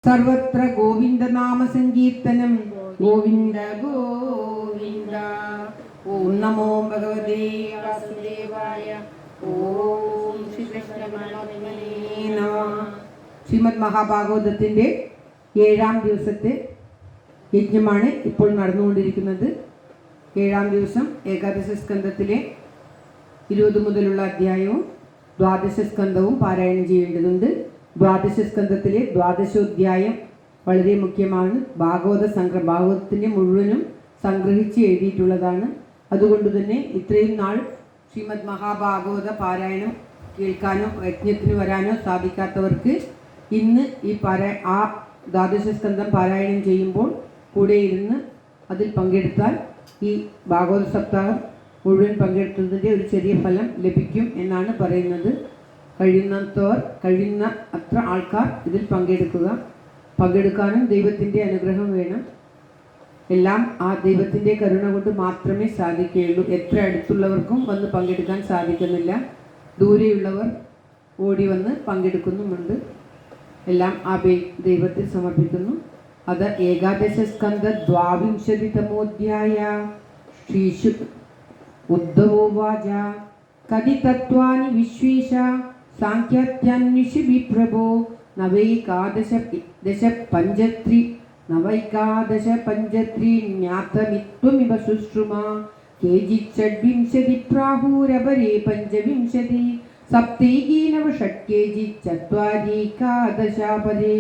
സർവത്ര ഗോവിന്ദനാമ സങ്കീർത്തനം. ഗോവിന്ദ ഗോവിന്ദ. ഓം നമോ ഭഗവതേ വാസുദേവായ. ഓം ശ്രീകൃഷ്ണ പരമാത്മനേ നമഃ. ശ്രീമദ് മഹാഭാഗവതത്തിൻ്റെ 7-ാം ദിവസത്തെ യജ്ഞമാണ് ഇപ്പോൾ നടന്നുകൊണ്ടിരിക്കുന്നത്. 7-ാം ദിവസം ഏകാദശ സ്കന്ധത്തിലെ 20 മുതലുള്ള അധ്യായവും ദ്വാദശ സ്കന്ധവും പാരായണം ചെയ്യേണ്ടതുണ്ട്. ദ്വാദശ സ്കന്ധത്തിലെ ദ്വാദശോധ്യായം വളരെ മുഖ്യമാണ്. ഭാഗവതത്തിൻ്റെ മുഴുവനും സംഗ്രഹിച്ച് എഴുതിയിട്ടുള്ളതാണ്. അതുകൊണ്ട് തന്നെ ഇത്രയും നാൾ ശ്രീമദ് മഹാഭാഗവത പാരായണം കേൾക്കാനോ യജ്ഞത്തിന് വരാനോ സാധിക്കാത്തവർക്ക് ഇന്ന് ഈ ദ്വാദശ സ്കന്ധം പാരായണം ചെയ്യുമ്പോൾ കൂടെ ഇരുന്ന് അതിൽ പങ്കെടുത്താൽ ഈ ഭാഗവത സപ്താഹം മുഴുവൻ പങ്കെടുത്തതിൻ്റെ ഒരു ചെറിയ ഫലം ലഭിക്കും എന്നാണ് പറയുന്നത്. കഴിയുന്ന അത്ര ആൾക്കാർ ഇതിൽ പങ്കെടുക്കാനും ദൈവത്തിൻ്റെ അനുഗ്രഹം വേണം. എല്ലാം ആ ദൈവത്തിൻ്റെ കരുണ കൊണ്ട് മാത്രമേ സാധിക്കുകയുള്ളൂ. എത്ര അടുത്തുള്ളവർക്കും വന്ന് പങ്കെടുക്കാൻ സാധിക്കുന്നില്ല. ദൂരെയുള്ളവർ ഓടി വന്ന് പങ്കെടുക്കുന്നുമുണ്ട്. എല്ലാം ആ ദൈവത്തിൽ സമർപ്പിക്കുന്നു. അത് ഏകാദശ സ്കന്ധ 22-തമോധ്യായ. ശ്രീശു ഉദ്ധവോവാച കതി തത്വാനി വിശ്വേശ സാഖ്യാത്യാന്വിഷി വിപ്രഭോ നവൈകാദശ-പഞ്ചത്രി ജ്ഞാതമിത്വമിവ ശുശ്രുമാ കേചിത്-षड्विंशति പ്രാഹുരപരേ പഞ്ചവിംശതി സപ്തൈകീനവ षट्केजित्-चत्वारीकादशाപരേ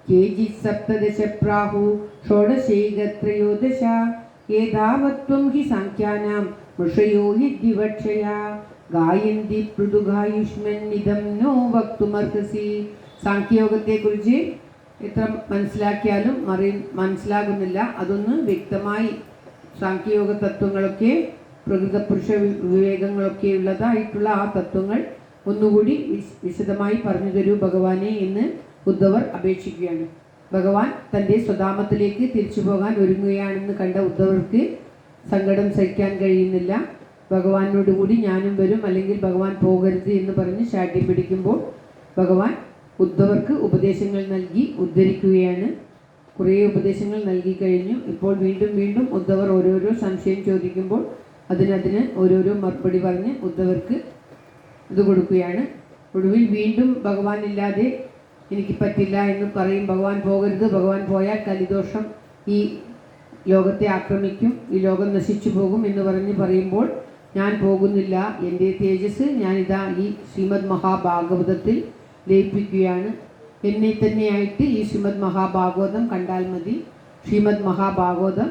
കേചിത്-सप्तदश പ്രാഹു षोडशैकत्रयोदश ഏതാവത്വം ഹി സാഖ്യാനാം ഋഷയോ യദ്വിവക്ഷയാ ഗായന്തി പൃഥുഗായുഷ്മന്നിദം നോ വക്തുമർഹസി. സാഖ്യയോഗത്തെക്കുറിച്ച് എത്ര മനസ്സിലാക്കിയാലും മനസ്സിലാകുന്നില്ല. അതൊന്ന് വ്യക്തമായി സാഖ്യയോഗ തത്വങ്ങളൊക്കെ പ്രകൃതപുരുഷ വിവേകങ്ങളൊക്കെ ഉള്ളതായിട്ടുള്ള ആ തത്വങ്ങൾ ഒന്നുകൂടി വിശദമായി പറഞ്ഞു തരൂ ഭഗവാനെ എന്ന് ഉദ്ധവർ അപേക്ഷിക്കുകയാണ്. ഭഗവാൻ തൻ്റെ സ്വധാമത്തിലേക്ക് തിരിച്ചു പോകാൻ ഒരുങ്ങുകയാണെന്ന് കണ്ട ഉദ്ധവർക്ക് സങ്കടം സഹിക്കാൻ കഴിയുന്നില്ല. ഭഗവാനോട് കൂടി ഞാനും വരും, അല്ലെങ്കിൽ ഭഗവാൻ പോകരുത് എന്ന് പറഞ്ഞ് ശാഠ്യം പിടിക്കുമ്പോൾ ഭഗവാൻ ഉദ്ധവർക്ക് ഉപദേശങ്ങൾ നൽകി ഉദ്ധരിക്കുകയാണ്. കുറേ ഉപദേശങ്ങൾ നൽകി കഴിഞ്ഞു. ഇപ്പോൾ വീണ്ടും ഉദ്ധവർ ഓരോരോ സംശയം ചോദിക്കുമ്പോൾ അതിന് ഓരോരോ മറുപടി പറഞ്ഞ് ഉദ്ധവർക്ക് ഇത് കൊടുക്കുകയാണ്. ഒടുവിൽ വീണ്ടും ഭഗവാൻ ഇല്ലാതെ എനിക്ക് പറ്റില്ല എന്ന് പറയും. ഭഗവാൻ പോകരുത്, ഭഗവാൻ പോയാൽ കലിദോഷം ഈ ലോകത്തെ ആക്രമിക്കും, ഈ ലോകം നശിച്ചു പോകും എന്ന് പറയുമ്പോൾ ഞാൻ പോകുന്നില്ല, എൻ്റെ തേജസ് ഞാനിതാ ഈ ശ്രീമദ് മഹാഭാഗവതത്തിൽ ലയിപ്പിക്കുകയാണ്. എന്നെ തന്നെയായിട്ട് ഈ ശ്രീമദ് മഹാഭാഗവതം കണ്ടാൽ മതി. ശ്രീമദ് മഹാഭാഗവതം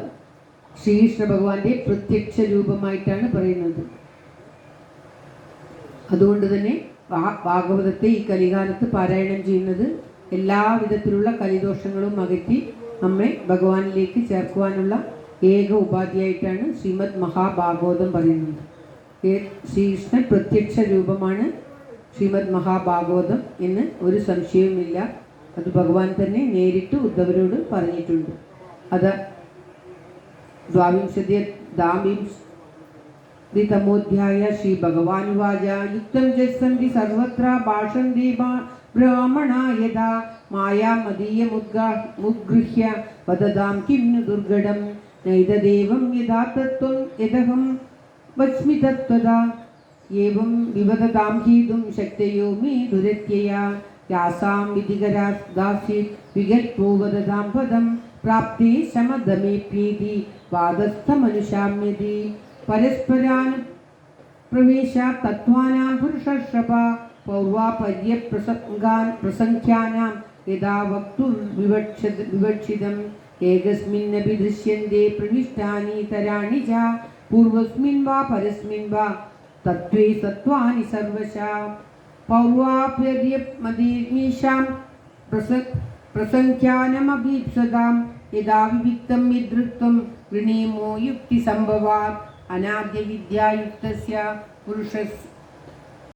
ശ്രീകൃഷ്ണ ഭഗവാന്റെ പ്രത്യക്ഷ രൂപമായിട്ടാണ് പറയുന്നത്. അതുകൊണ്ട് തന്നെ ഭാഗവതത്തെ ഈ കലികാലത്ത് പാരായണം ചെയ്യുന്നത് എല്ലാവിധത്തിലുള്ള കലിദോഷങ്ങളും അകറ്റി നമ്മെ ഭഗവാനിലേക്ക് ചേർക്കുവാനുള്ള ഏക ഉപാധിയായിട്ടാണ് ശ്രീമദ് മഹാഭാഗവതം പറയുന്നത്. ശ്രീകൃഷ്ണൻ പ്രത്യക്ഷ രൂപമാണ് ശ്രീമദ് മഹാഭാഗവതം എന്ന് ഒരു സംശയവുമില്ല. അത് ഭഗവാൻ തന്നെ നേരിട്ട് ഉദ്ധവരോട് പറഞ്ഞിട്ടുണ്ട്. അത് 22-തമോധ്യായ. ശ്രീ ഭഗവാനുവാച യുക്തം ജസ്സന്തി സർവത്ര ഭാഷന്തി ബ്രാഹ്മണാ യഥാ മായാമദീയമുദ്ഗൃഹ്യ വദതാം കിം नु ദുർഘടം നൈതദേവം യഥാ തത്വം യദഹം വച്മി തത്വദാ ഏവം വിവദതാം ഹീതും ശക്തയോ മേ ദുരത്യയാ യാസാം വിധികരാ ദാസീത് വികൽപോ വദതാം പദം പ്രാപ്തി ശമദമേപ്യേതി വാദസ്ഥമനുശാമ്യതി പരസ്പരാന് പ്രവേശ തത്വാനാം പുരുഷർഷഭ പൗർവാപര്യപ്രസംഖ്യാനാം യഥാ വക്തുർ വിവക്ഷിതം ഏകസ്മിന്നപി ദൃശ്യന്തെ പ്രവിഷ്ടാനി തരാണി ച പൂർവസ്മിൻ വാ പരസ്മിൻ വാ തത്വേ സത്വാനി സർവശാ പൗർവാപര്യമദീമീശാം പ്രസംഖ്യാനമഭീപ്സതാം യഥാ വിവിക്തം വിദൃക്തം ഗൃണീമോ യുക്തിസംഭവാത് അനാദ്യ വിദ്യായുക്തസ്യ